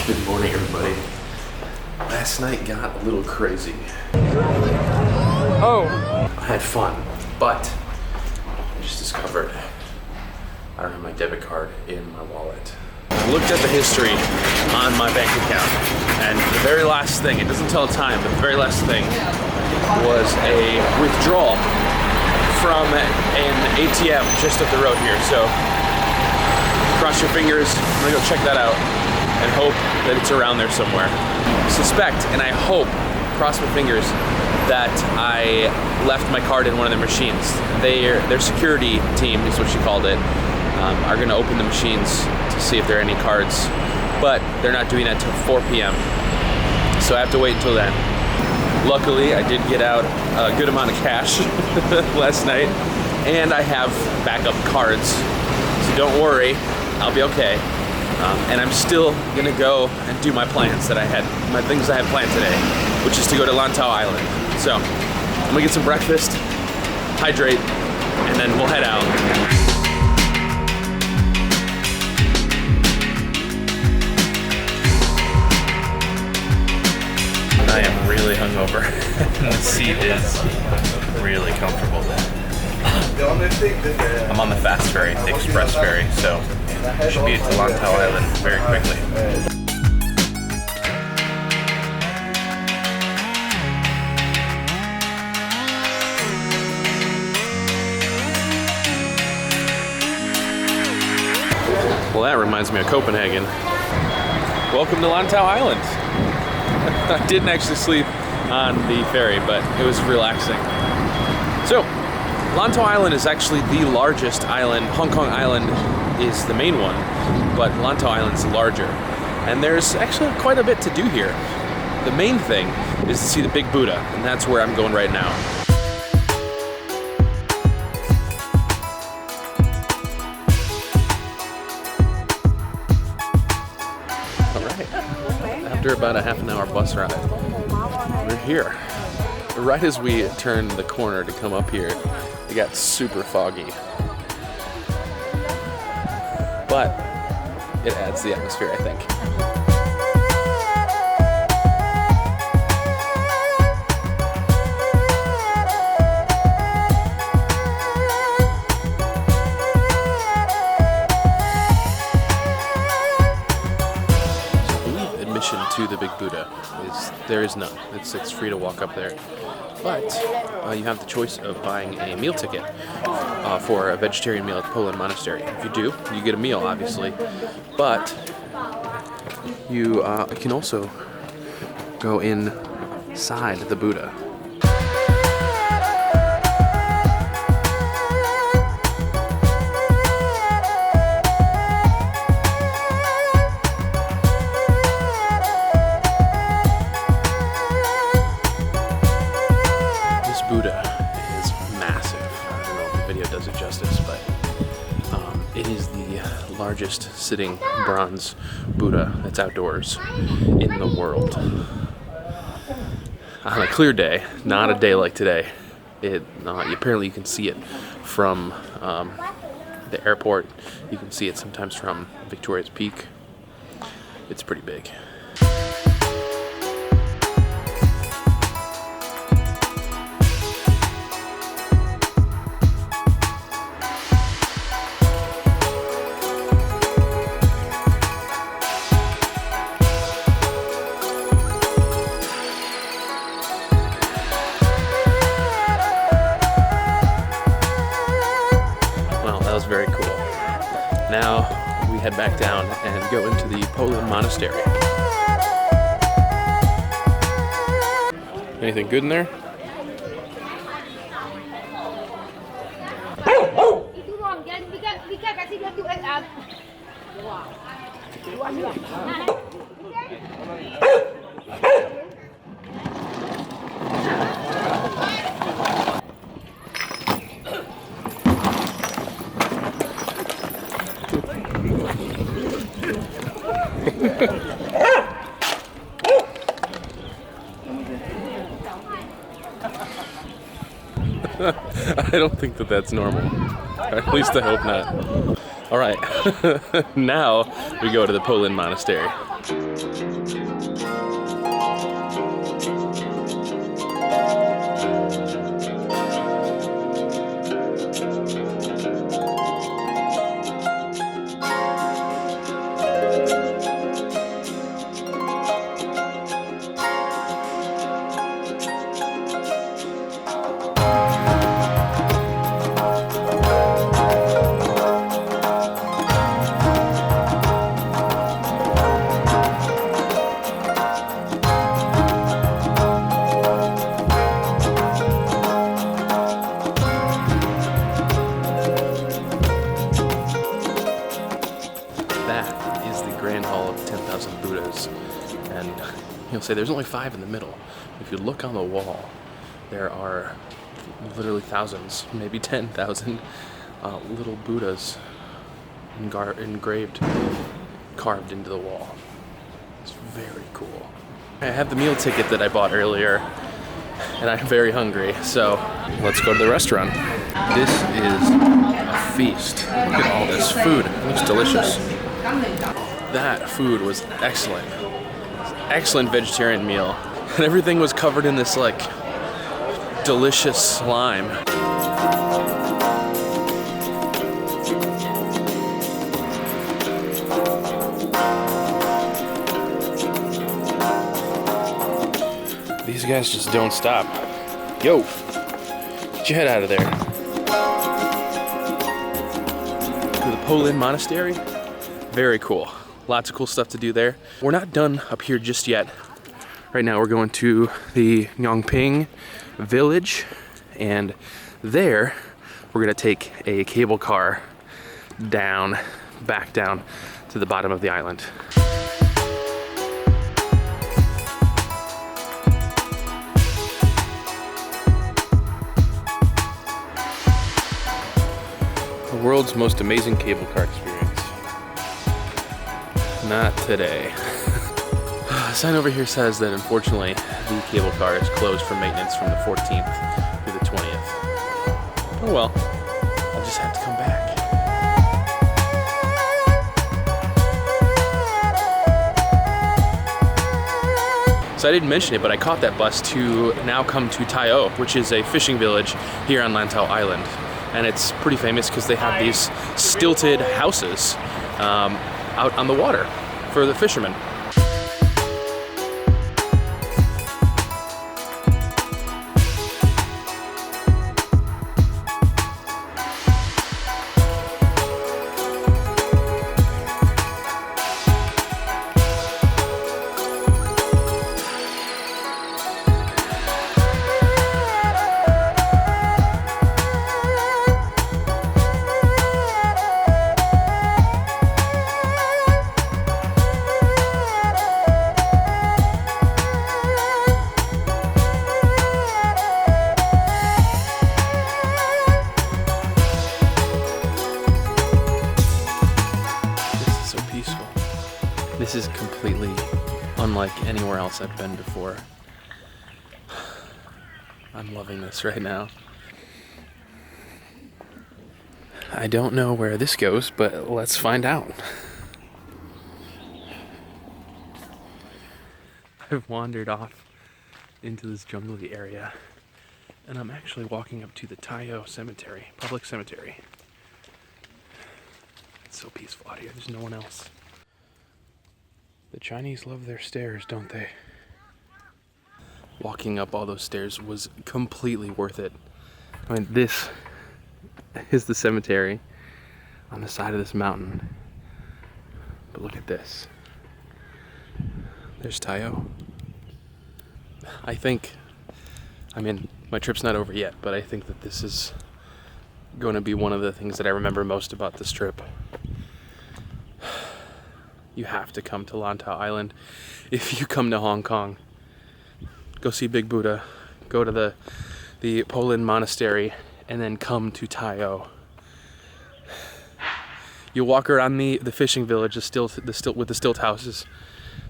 Good morning, everybody. Last night got a little crazy. Oh! I had fun, but I just discovered I don't have my debit card in my wallet. I looked at the history on my bank account, and the very last thing, it doesn't tell time, but the very last thing was a withdrawal from an ATM just up the road here. So cross your fingers, I'm gonna go check that out and hope that it's around there somewhere. Suspect, and I hope, cross my fingers, that I left my card in one of their machines. Their security team, is what she called it, are gonna open the machines to see if there are any cards, but they're not doing that till 4 p.m. So I have to wait until then. Luckily, I did get out a good amount of cash last night, and I have backup cards, so don't worry, I'll be okay. And I'm still gonna go and do my plans that I had, my things I had planned today, which is to go to Lantau Island. So I'm gonna get some breakfast, hydrate, and then we'll head out. I am really hungover. The seat is really comfortable. I'm on the fast ferry, the express ferry, so I should be to Lantau Island very quickly. Well, that reminds me of Copenhagen. Welcome to Lantau Island. I didn't actually sleep on the ferry, but it was relaxing. So, Lantau Island is actually the largest island. Hong Kong Island is the main one, but Lantau Island is larger. And there's actually quite a bit to do here. The main thing is to see the Big Buddha, and that's where I'm going right now. After about a half-an-hour bus ride, we're here. Right as we turned the corner to come up here, it got super foggy. But it adds the atmosphere, I think. To the Big Buddha there is none. It's free to walk up there, but you have the choice of buying a meal ticket for a vegetarian meal at Po Lin monastery. If you do, you get a meal, obviously, but you can also go inside the Buddha. Buddha is massive. I don't know if the video does it justice, but it is the largest sitting bronze Buddha that's outdoors in the world. On a clear day, not a day like today, apparently you can see it from the airport. You can see it sometimes from Victoria's Peak. It's pretty big. Very cool. Now we head back down and go into the Po Lin monastery. Anything good in there? I don't think that that's normal. At least I hope not. All right, now we go to the Po Lin monastery. And you'll say there's only 5 in the middle. If you look on the wall, there are literally thousands, maybe 10,000 little Buddhas engraved, carved into the wall. It's very cool. I have the meal ticket that I bought earlier, and I'm very hungry, so let's go to the restaurant. This is a feast. Look at all this food. It looks delicious. That food was excellent. Excellent vegetarian meal. And everything was covered in this like delicious slime. These guys just don't stop. Yo, get your head out of there. To the Po Lin monastery. Very cool. Lots of cool stuff to do there. We're not done up here just yet. Right now we're going to the Ngong Ping village, and there we're gonna take a cable car down, back down to the bottom of the island. The world's most amazing cable car experience. Not today. A sign over here says that unfortunately the cable car is closed for maintenance from the 14th through the 20th. Oh well, I'll just have to come back. So I didn't mention it, but I caught that bus to now come to Tai O, which is a fishing village here on Lantau Island. And it's pretty famous because they have these stilted houses out on the water for the fishermen. This is completely unlike anywhere else I've been before. I'm loving this right now. I don't know where this goes, but let's find out. I've wandered off into this jungly area, and I'm actually walking up to the Taio Cemetery, public cemetery. It's so peaceful out here, there's no one else. The Chinese love their stairs, don't they? Walking up all those stairs was completely worth it. I mean, this is the cemetery on the side of this mountain. But look at this. There's Taio. I mean, my trip's not over yet, but I think that this is going to be one of the things that I remember most about this trip. You have to come to Lantau Island if you come to Hong Kong. Go see Big Buddha, go to the Po Lin monastery, and then come to Taio. You walk around the fishing village, with the stilt houses.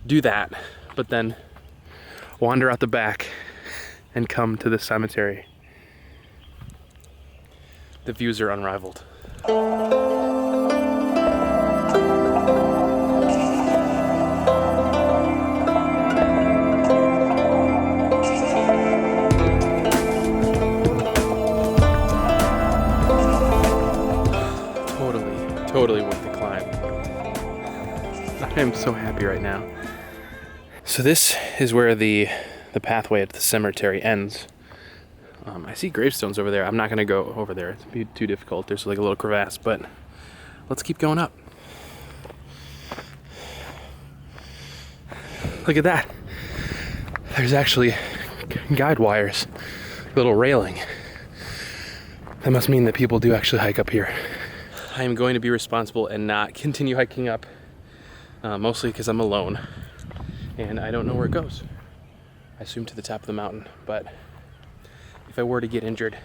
Do that, but then wander out the back and come to the cemetery. The views are unrivaled. totally worth the climb. I am so happy right now. So this is where the pathway at the cemetery ends. I see gravestones over there. I'm not gonna go over there. It'd be too difficult. There's like a little crevasse, but let's keep going up. Look at that. There's actually guide wires, little railing. That must mean that people do actually hike up here. I am going to be responsible and not continue hiking up, mostly because I'm alone and I don't know where it goes. I assume to the top of the mountain, but if I were to get injured,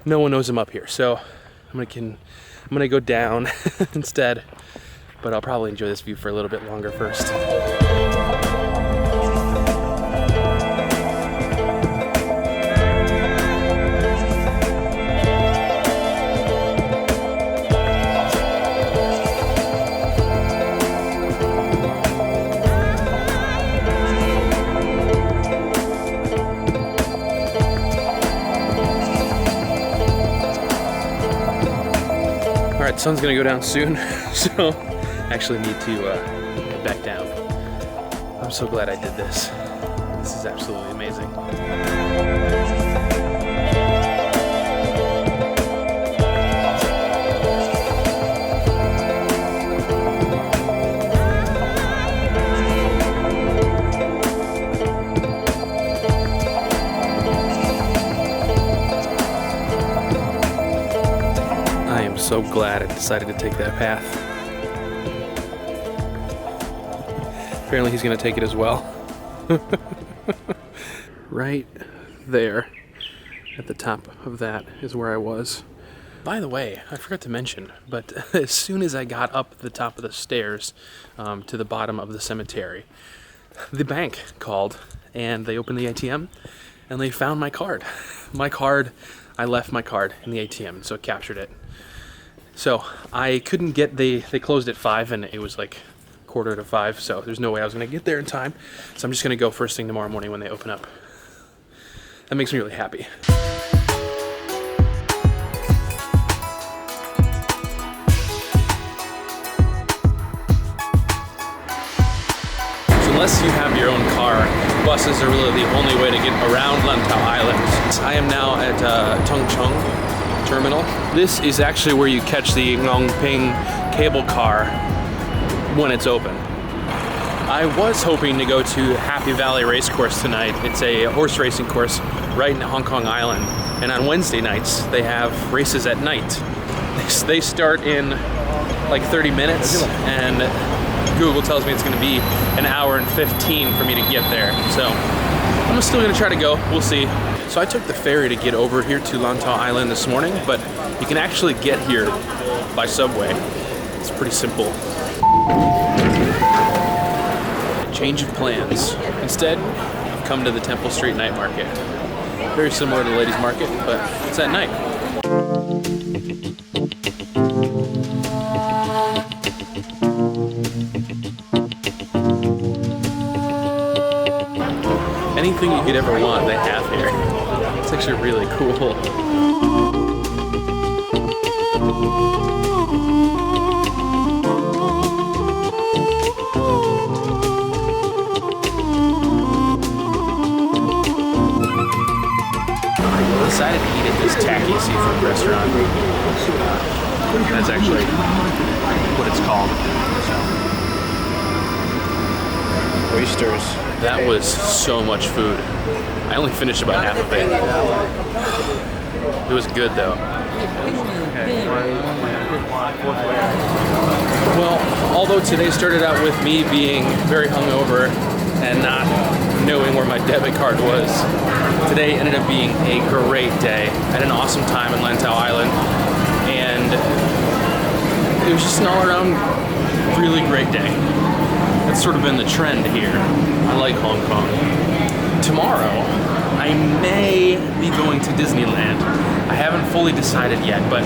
no one knows I'm up here. So I'm gonna go down instead, but I'll probably enjoy this view for a little bit longer first. Sun's gonna go down soon, so I actually need to head back down. I'm so glad I did this. This is absolutely amazing. So glad I decided to take that path. Apparently he's gonna take it as well. Right there at the top of that is where I was. By the way, I forgot to mention, but as soon as I got up the top of the stairs to the bottom of the cemetery, the bank called and they opened the ATM and they found my card. I left my card in the ATM, so it captured it. So I couldn't get, they closed at 5 and it was like 4:45, so there's no way I was gonna get there in time. So I'm just gonna go first thing tomorrow morning when they open up. That makes me really happy. So unless you have your own car, buses are really the only way to get around Lantau Island. I am now at Tung Chung terminal. This is actually where you catch the Ngong Ping cable car when it's open. I was hoping to go to Happy Valley Racecourse tonight. It's a horse racing course right in Hong Kong Island. And on Wednesday nights, they have races at night. They start in like 30 minutes and Google tells me it's gonna be an hour and 15 for me to get there. So I'm still gonna try to go, we'll see. So I took the ferry to get over here to Lantau Island this morning, but you can actually get here by subway. It's pretty simple. Change of plans. Instead, I've come to the Temple Street Night Market. Very similar to the ladies' market, but it's at night. Anything you could ever want, they have here. It's actually really cool. I decided to eat at this tacky seafood restaurant. That's actually what it's called. Oysters. That was so much food. I only finished about half of it. It was good though. Well, although today started out with me being very hungover and not knowing where my debit card was, today ended up being a great day. I had an awesome time in Lantau Island, and it was just an all-around really great day. That's sort of been the trend here. I like Hong Kong. Tomorrow, I may be going to Disneyland. I haven't fully decided yet, but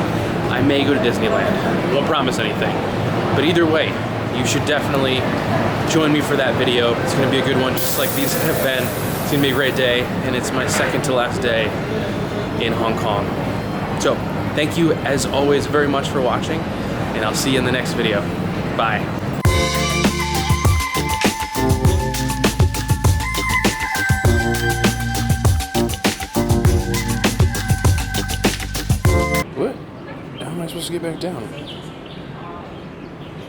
I may go to Disneyland. Won't promise anything. But either way, you should definitely join me for that video. It's gonna be a good one, just like these have been. It's gonna be a great day, and it's my second to last day in Hong Kong. So, thank you as always very much for watching, and I'll see you in the next video. Bye. What? How am I supposed to get back down?